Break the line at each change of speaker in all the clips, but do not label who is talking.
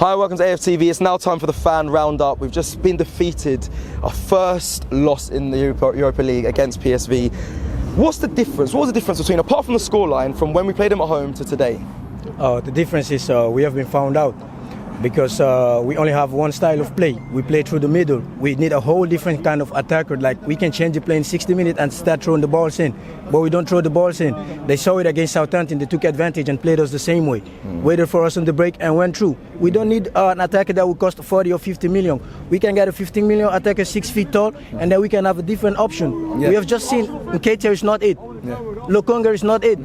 Hi, welcome to AFTV. It's now time for the fan roundup. We've just been defeated, our first loss in the Europa League against PSV. What's the difference? What was the difference between, apart from the scoreline, from when we played them at home to today?
The difference is we have been found out because we only have one style of play. We play through the middle. We need a whole different kind of attacker. Like, we can change the play in 60 minutes and start throwing the balls in, but we don't throw the balls in. They saw it against Southampton. They took advantage and played us the same way. Waited for us on the break and went through. We don't need an attacker that would cost 40 or 50 million. We can get a 15 million attacker 6 feet tall, and then we can have a different option. We have just seen Nketiah is not it. Lokonga is not it.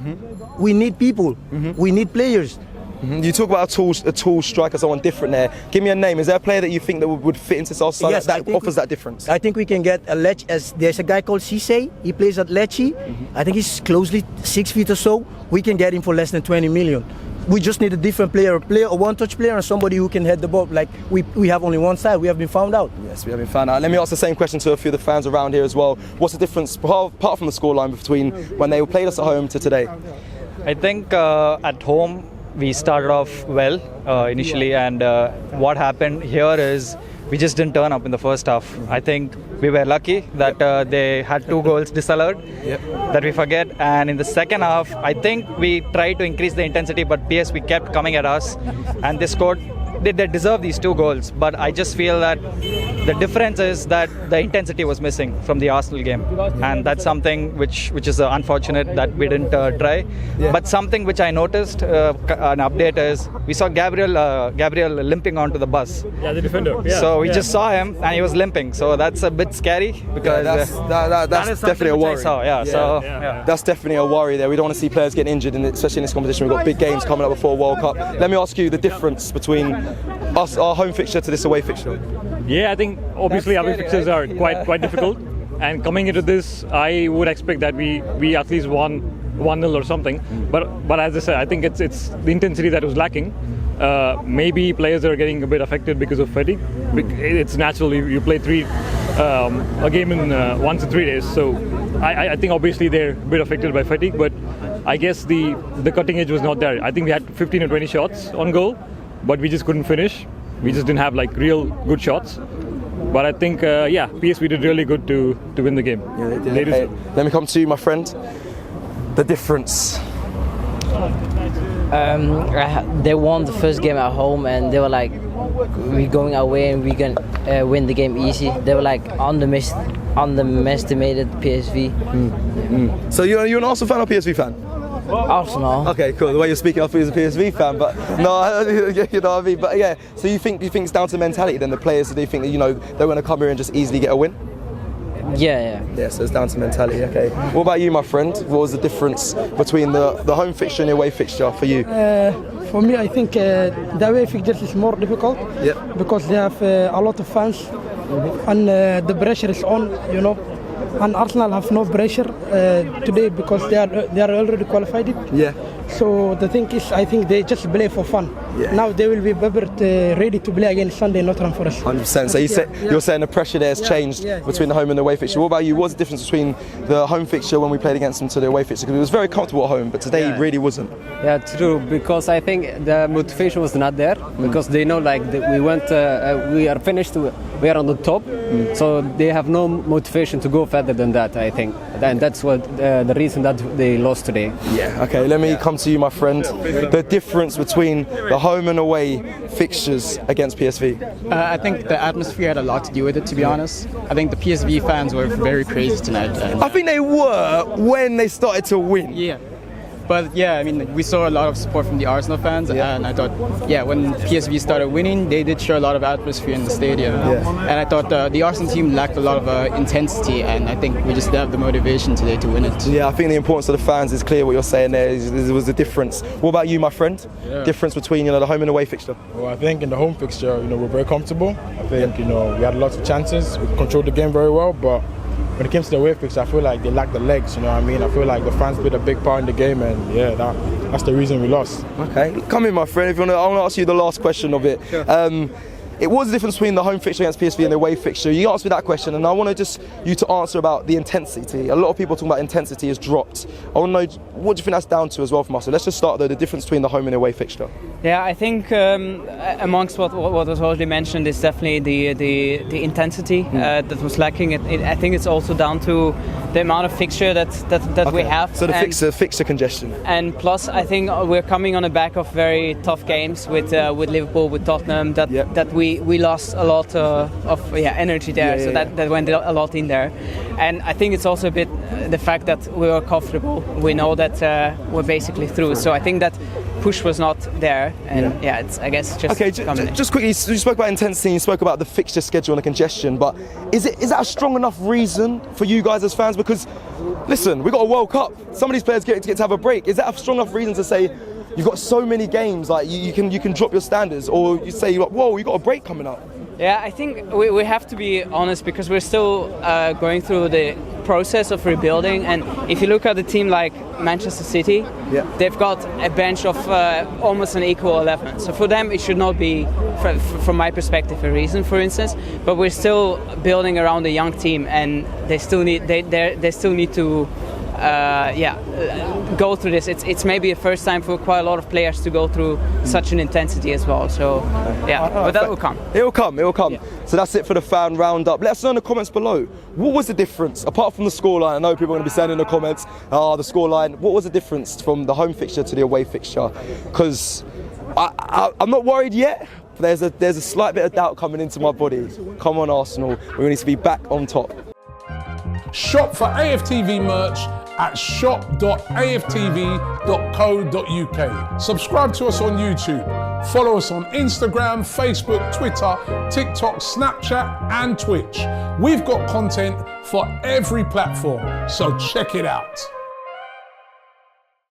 We need people. We need players.
You talk about a tall striker, someone different there. Give me a name. Is there a player that you think that would fit into our side that offers that difference?
I think we can get a Lecce. There's a guy called Cisse. He plays at Lecce. I think he's closely 6 feet or so. We can get him for less than 20 million. We just need a different player, a one-touch player, and somebody who can head the ball. Like, we have only one side. We have been found out.
Yes, we have been found out. Let me ask the same question to a few of the fans around here as well. What's the difference, apart from the scoreline, between when they played us at home to today?
I think at home we started off well initially, and what happened here is we just didn't turn up in the first half. I think we were lucky that they had 2 goals disallowed that we forget, and in the second half I think we tried to increase the intensity, but PSV kept coming at us and they scored. They deserve these 2 goals, but I just feel that the difference is that the intensity was missing from the Arsenal game, and that's something which is unfortunate that we didn't try. But something which I noticed, an update, is we saw Gabriel limping onto the bus.
Yeah, the defender. Yeah.
So we just saw him and he was limping. So that's a bit scary because
that's definitely a worry.
That's
definitely a worry there. We don't want to see players getting injured, especially in this competition. We've got big games coming up before World Cup. Let me ask you the difference between our home fixture to this away fixture.
Yeah, I think obviously away fixtures are quite difficult, and coming into this, I would expect that we at least won 1-0 or something. But as I said, I think it's the intensity that was lacking. Maybe players are getting a bit affected because of fatigue. It's natural. You play a game in once in 3 days, so I think obviously they're a bit affected by fatigue. But I guess the cutting edge was not there. I think we had 15 or 20 shots on goal, but we just couldn't finish. We just didn't have like real good shots. But I think, PSV did really good to win the game.
Yeah, they did. Okay. Let me come to you, my friend. The difference.
They won the first game at home, and they were like, we're going away and we're going to win the game easy. They were like underestimated PSV.
So you're an Arsenal fan or PSV fan?
Arsenal.
Okay, cool. The way you're speaking, I thought you was a PSV fan, but no, you know what I mean. But yeah, so you think it's down to mentality then? The players, do they think that they're going to come here and just easily get a win?
Yeah.
Yeah, so it's down to mentality. Okay. What about you, my friend? What was the difference between the home fixture and the away fixture for you?
For me, I think the away fixture is more difficult because they have a lot of fans, and the pressure is on. And Arsenal have no pressure today because they are already qualified. So the thing is, I think they just play for fun. Now they will be ready to play again Sunday, Nottingham Forest.
100%. So you're saying the pressure there has changed between the home and the away fixture. What about you? What's the difference between the home fixture when we played against them to the away fixture? Because it was very comfortable at home, but today it really wasn't.
Yeah, true. Because I think the motivation was not there. Because they know we are finished. We are on the top, so they have no motivation to go further than that, I think. And that's what the reason that they lost today.
Yeah, okay, let me come to you, my friend. The difference between the home and away fixtures against PSV?
I think the atmosphere had a lot to do with it, to be honest. I think the PSV fans were very crazy tonight.
I think they were when they started to win.
Yeah. But yeah, I mean, we saw a lot of support from the Arsenal fans, and I thought, when PSV started winning, they did show a lot of atmosphere in the stadium. And I thought the Arsenal team lacked a lot of intensity, and I think we just didn't have the motivation today to win it.
Yeah, I think the importance of the fans is clear. What you're saying there was the difference. What about you, my friend? Difference between the home and away fixture?
Well, I think in the home fixture, we're very comfortable. I think we had lots of chances. We controlled the game very well, but when it came to the away fixture, I feel like they lacked the legs, you know what I mean? I feel like the fans played a big part in the game, and that's the reason we lost.
Okay, come in, my friend. I want to ask you the last question of it. Sure. It was the difference between the home fixture against PSV and the away fixture. You asked me that question, and I want to just you to answer about the intensity. A lot of people talking about intensity has dropped. I want to know, what do you think that's down to as well from us? So let's just start though, the difference between the home and the away fixture.
Yeah, I think amongst what was already mentioned is definitely the intensity that was lacking. I think it's also down to the amount of fixture that we have.
So the fixture congestion.
And plus, I think we're coming on the back of very tough games with Liverpool, with Tottenham. That we lost a lot of energy there. That went a lot in there. And I think it's also a bit the fact that we were comfortable. We know that we're basically through. So I think that push was not there, and it's, I guess, just
just quickly, you spoke about intensity, you spoke about the fixture schedule and the congestion, but is that a strong enough reason for you guys as fans? Because listen, we got a World Cup, some of these players get to have a break. Is that a strong enough reason to say you've got so many games, like you can drop your standards, or you say, whoa, you got a break coming up?
Yeah, I think we have to be honest, because we're still going through the process of rebuilding. And if you look at a team like Manchester City, they've got a bench of almost an equal 11. So for them, it should not be, from my perspective, a reason, for instance. But we're still building around a young team, and they still need to go through this. It's maybe a first time for quite a lot of players to go through such an intensity as well. So but that will come.
It will come.
Yeah.
So that's it for the fan roundup. Let us know in the comments below. What was the difference apart from the scoreline? I know people are going to be saying in the comments, the scoreline. What was the difference from the home fixture to the away fixture? Because I'm not worried yet. There's a slight bit of doubt coming into my body. Come on, Arsenal. We need to be back on top.
Shop for AFTV merch at shop.aftv.co.uk. Subscribe to us on YouTube. Follow us on Instagram, Facebook, Twitter, TikTok, Snapchat and Twitch. We've got content for every platform, so check it out.